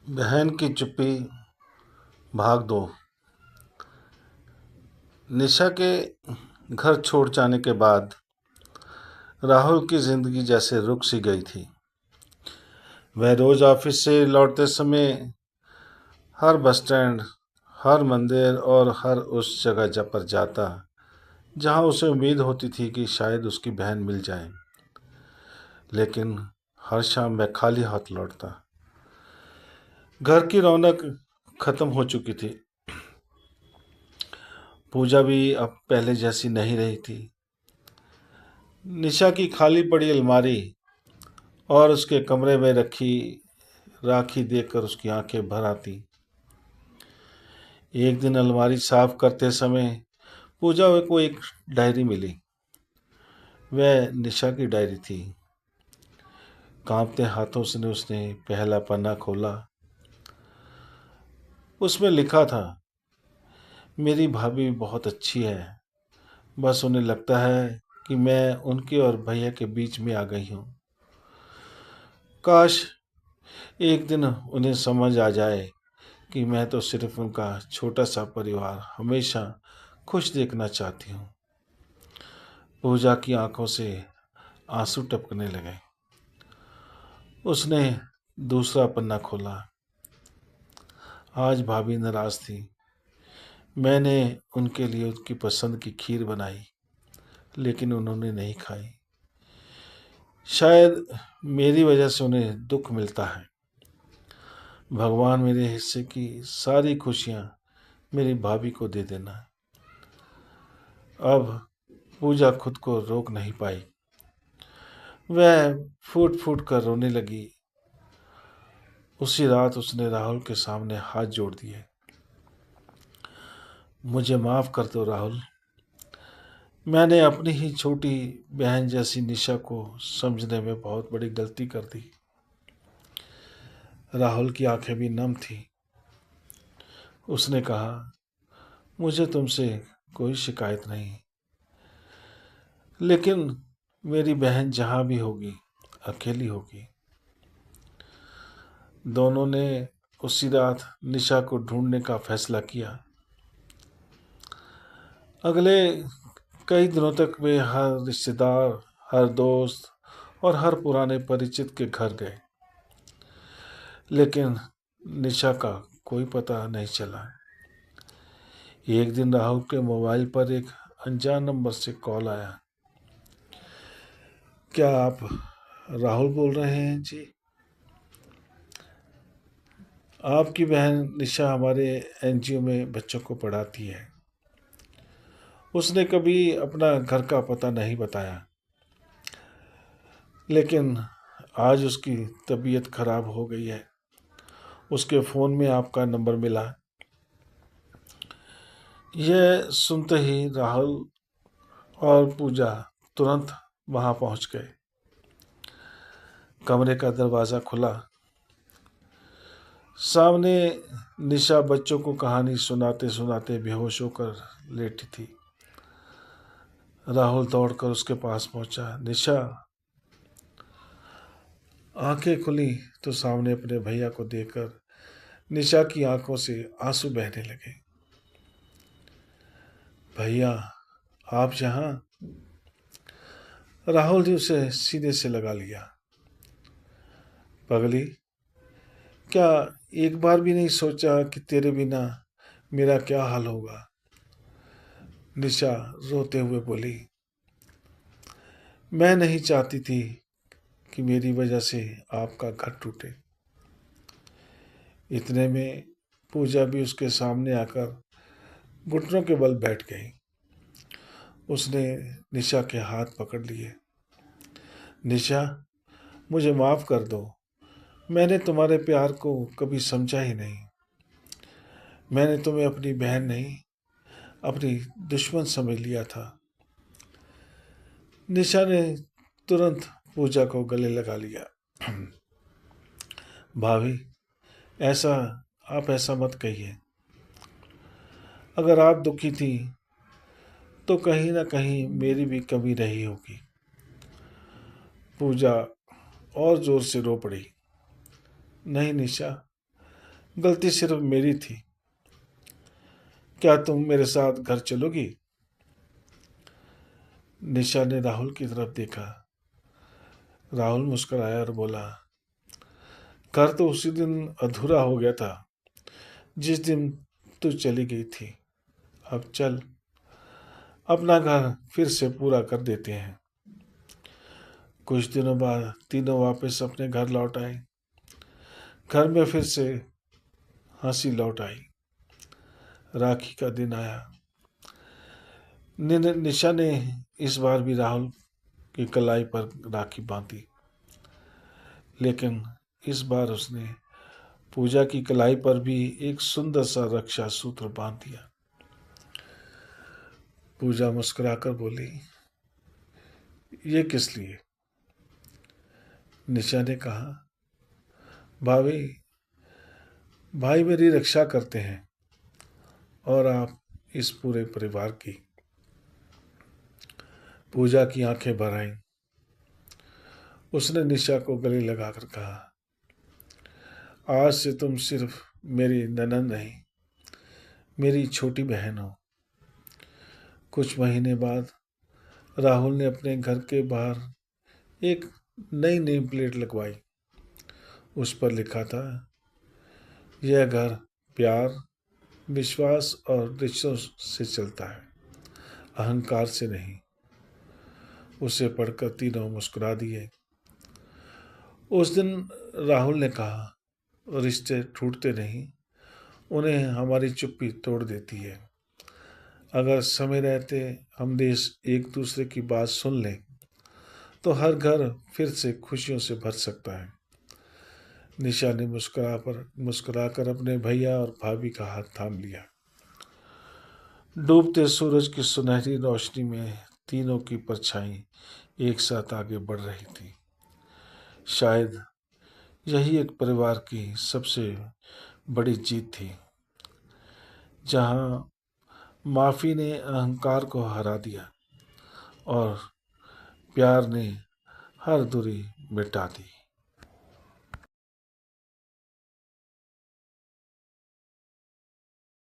बहन की चुप्पी भाग दो। निशा के घर छोड़ जाने के बाद राहुल की जिंदगी जैसे रुक सी गई थी। वह रोज ऑफिस से लौटते समय हर बस स्टैंड, हर मंदिर और हर उस जगह पर जाता जहां उसे उम्मीद होती थी कि शायद उसकी बहन मिल जाए। लेकिन हर शाम वह खाली हाथ लौटता। घर की रौनक खत्म हो चुकी थी। पूजा भी अब पहले जैसी नहीं रही थी। निशा की खाली पड़ी अलमारी और उसके कमरे में रखी राखी देखकर उसकी आंखें भर आती। एक दिन अलमारी साफ करते समय पूजा को एक डायरी मिली। वह निशा की डायरी थी। कांपते हाथों से उसने पहला पन्ना खोला। उसमें लिखा था, मेरी भाभी बहुत अच्छी है, बस उन्हें लगता है कि मैं उनके और भैया के बीच में आ गई हूँ। काश एक दिन उन्हें समझ आ जाए कि मैं तो सिर्फ उनका छोटा सा परिवार हमेशा खुश देखना चाहती हूँ। पूजा की आंखों से आंसू टपकने लगे। उसने दूसरा पन्ना खोला। आज भाभी नाराज थी। मैंने उनके लिए उनकी पसंद की खीर बनाई, लेकिन उन्होंने नहीं खाई। शायद मेरी वजह से उन्हें दुख मिलता है। भगवान मेरे हिस्से की सारी खुशियाँ मेरी भाभी को दे देना। अब पूजा खुद को रोक नहीं पाई। वह फूट फूट कर रोने लगी। उसी रात उसने राहुल के सामने हाथ जोड़ दिए। मुझे माफ़ कर दो राहुल। मैंने अपनी ही छोटी बहन जैसी निशा को समझने में बहुत बड़ी गलती कर दी। राहुल की आंखें भी नम थी। उसने कहा, मुझे तुमसे कोई शिकायत नहीं, लेकिन मेरी बहन जहाँ भी होगी अकेली होगी। दोनों ने उसी रात निशा को ढूंढने का फैसला किया। अगले कई दिनों तक वे हर रिश्तेदार, हर दोस्त और हर पुराने परिचित के घर गए, लेकिन निशा का कोई पता नहीं चला। एक दिन राहुल के मोबाइल पर एक अनजान नंबर से कॉल आया। क्या आप राहुल बोल रहे हैं जी? आपकी बहन निशा हमारे एनजीओ में बच्चों को पढ़ाती है। उसने कभी अपना घर का पता नहीं बताया, लेकिन आज उसकी तबीयत खराब हो गई है। उसके फ़ोन में आपका नंबर मिला। यह सुनते ही राहुल और पूजा तुरंत वहां पहुंच गए। कमरे का दरवाज़ा खुला। सामने निशा बच्चों को कहानी सुनाते सुनाते बेहोश होकर लेटी थी। राहुल दौड़कर उसके पास पहुंचा। निशा। आंखें खुली तो सामने अपने भैया को देखकर निशा की आंखों से आंसू बहने लगे। भैया, आप यहाँ? राहुल ने उसे सीने से लगा लिया। पगली, क्या एक बार भी नहीं सोचा कि तेरे बिना मेरा क्या हाल होगा? निशा रोते हुए बोली। मैं नहीं चाहती थी कि मेरी वजह से आपका घर टूटे। इतने में पूजा भी उसके सामने आकर घुटनों के बल बैठ गई। उसने निशा के हाथ पकड़ लिए। निशा, मुझे माफ़ कर दो। मैंने तुम्हारे प्यार को कभी समझा ही नहीं। मैंने तुम्हें अपनी बहन नहीं, अपनी दुश्मन समझ लिया था। निशा ने तुरंत पूजा को गले लगा लिया। भाभी, ऐसा आप ऐसा मत कहिए। अगर आप दुखी थी तो कहीं ना कहीं मेरी भी कमी रही होगी। पूजा और जोर से रो पड़ी। नहीं निशा, गलती सिर्फ मेरी थी। क्या तुम मेरे साथ घर चलोगी? निशा ने राहुल की तरफ देखा। राहुल मुस्कुराया और बोला, घर तो उसी दिन अधूरा हो गया था जिस दिन तू चली गई थी। अब चल, अपना घर फिर से पूरा कर देते हैं। कुछ दिनों बाद तीनों वापस अपने घर लौट आए। घर में फिर से हंसी लौट आई। राखी का दिन आया। निशा ने इस बार भी राहुल की कलाई पर राखी बांधी, लेकिन इस बार उसने पूजा की कलाई पर भी एक सुंदर सा रक्षा सूत्र बांध दिया। पूजा मुस्कुराकर बोली, ये किस लिए? निशा ने कहा, भाभी, भाई मेरी रक्षा करते हैं और आप इस पूरे परिवार की। पूजा की आंखें भर आईं। उसने निशा को गले लगाकर कहा, आज से तुम सिर्फ मेरी ननद नहीं, मेरी छोटी बहन हो। कुछ महीने बाद राहुल ने अपने घर के बाहर एक नई नेम प्लेट लगवाई। उस पर लिखा था, यह घर प्यार, विश्वास और रिश्तों से चलता है, अहंकार से नहीं। उसे पढ़कर तीनों मुस्कुरा दिए। उस दिन राहुल ने कहा, रिश्ते टूटते नहीं, उन्हें हमारी चुप्पी तोड़ देती है। अगर समय रहते हम देश एक दूसरे की बात सुन लें तो हर घर फिर से खुशियों से भर सकता है। निशा ने मुस्कुराकर अपने भैया और भाभी का हाथ थाम लिया। डूबते सूरज की सुनहरी रोशनी में तीनों की परछाई एक साथ आगे बढ़ रही थी। शायद यही एक परिवार की सबसे बड़ी जीत थी, जहां माफ़ी ने अहंकार को हरा दिया और प्यार ने हर दूरी मिटा दी।